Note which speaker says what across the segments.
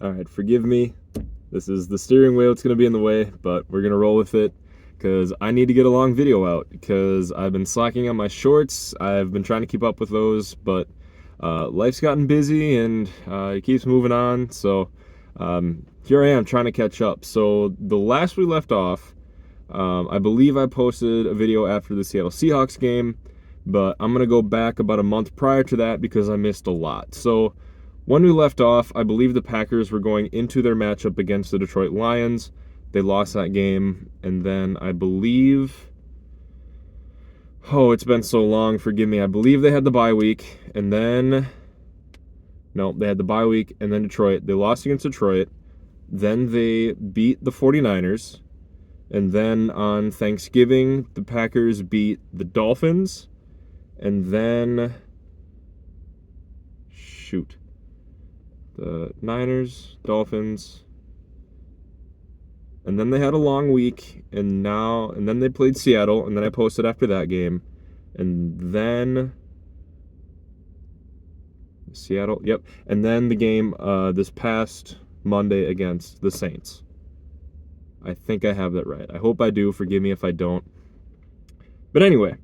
Speaker 1: All right, forgive me. This is the steering wheel. It's going to be in the way, but we're going to roll with it because I need to get a long video out because I've been slacking on my shorts. I've been trying to keep up with those, but life's gotten busy and it keeps moving on. So here I am trying to catch up. So the last we left off, I believe I posted a video after the Seattle Seahawks game, but I'm going to go back about a month prior to that because I missed a lot. So when we left off, I believe the Packers were going into their matchup against the Detroit Lions. They lost that game, and then I believe... Oh, it's been so long, forgive me. I believe they had the bye week, and then... No, they had the bye week, and then Detroit. They lost against Detroit. Then they beat the 49ers. And then on Thanksgiving, the Packers beat the Dolphins. And then... Shoot. The Niners, Dolphins, and then they had a long week, and then they played Seattle, and then I posted after that game, and then Seattle, yep, and then the game this past Monday against the Saints. I think I have that right. I hope I do. Forgive me if I don't. But anyway,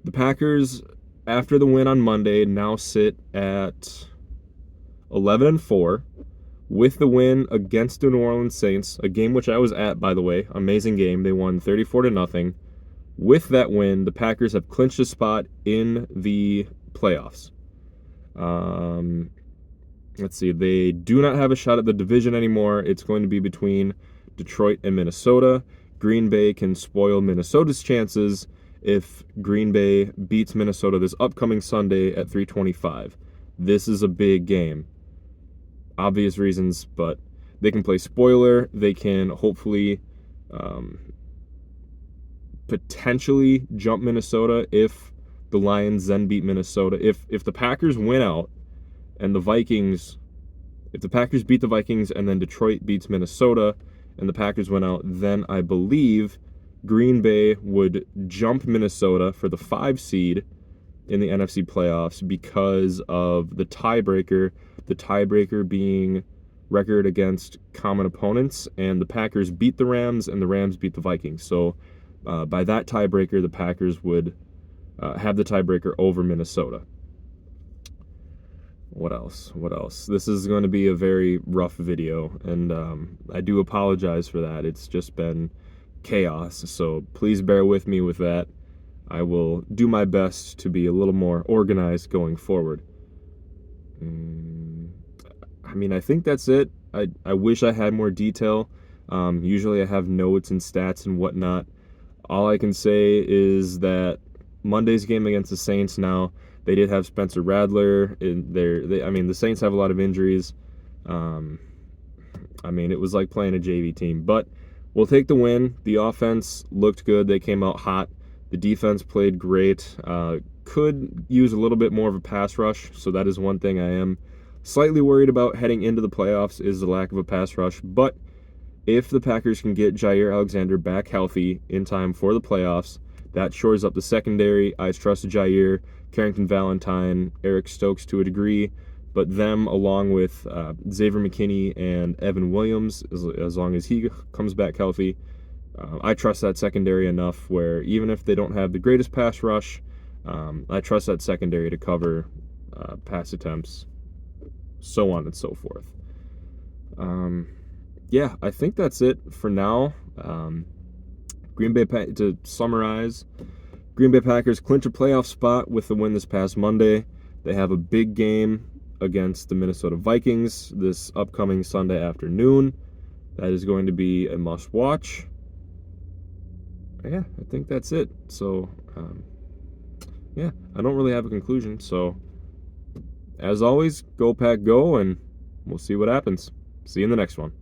Speaker 1: the Packers, after the win on Monday, now sit at 11-4 with the win against the New Orleans Saints, a game which I was at, by the way. Amazing game. They won 34-0. With that win, the Packers have clinched a spot in the playoffs. Let's see. They do not have a shot at the division anymore. It's going to be between Detroit and Minnesota. Green Bay can spoil Minnesota's chances if Green Bay beats Minnesota this upcoming Sunday at 3:25. This is a big game. Obvious reasons, but they can play spoiler. They can hopefully potentially jump Minnesota if the Lions then beat Minnesota. If the Packers win out and the Vikings, if the Packers beat the Vikings and then Detroit beats Minnesota and the Packers win out, then I believe Green Bay would jump Minnesota for the 5 seed in the NFC playoffs because of the tiebreaker being record against common opponents, and the Packers beat the Rams and the Rams beat the Vikings. So by that tiebreaker, the Packers would have the tiebreaker over Minnesota. What else? This is going to be a very rough video, and I do apologize for that. It's just been chaos, so please bear with me with that. I will do my best to be a little more organized going forward. I mean, I think that's it. I wish I had more detail. Usually I have notes and stats and whatnot. All I can say is that Monday's game against the Saints now, they did have Spencer Rattler. The Saints have a lot of injuries. It was like playing a JV team. But we'll take the win. The offense looked good. They came out hot. The defense played great. Could use a little bit more of a pass rush, so that is one thing I am slightly worried about heading into the playoffs is the lack of a pass rush. But if the Packers can get Jaire Alexander back healthy in time for the playoffs, that shores up the secondary. I trust Jaire, Carrington Valentine, Eric Stokes to a degree, but them along with Xavier McKinney and Evan Williams, as long as he comes back healthy, I trust that secondary enough where even if they don't have the greatest pass rush, I trust that secondary to cover pass attempts, so on and so forth. I think that's it for now. To summarize, Green Bay Packers clinch a playoff spot with the win this past Monday. They have a big game against the Minnesota Vikings this upcoming Sunday afternoon. That is going to be a must-watch. I think that's it. So, I don't really have a conclusion. So, as always, go Pack Go, and we'll see what happens. See you in the next one.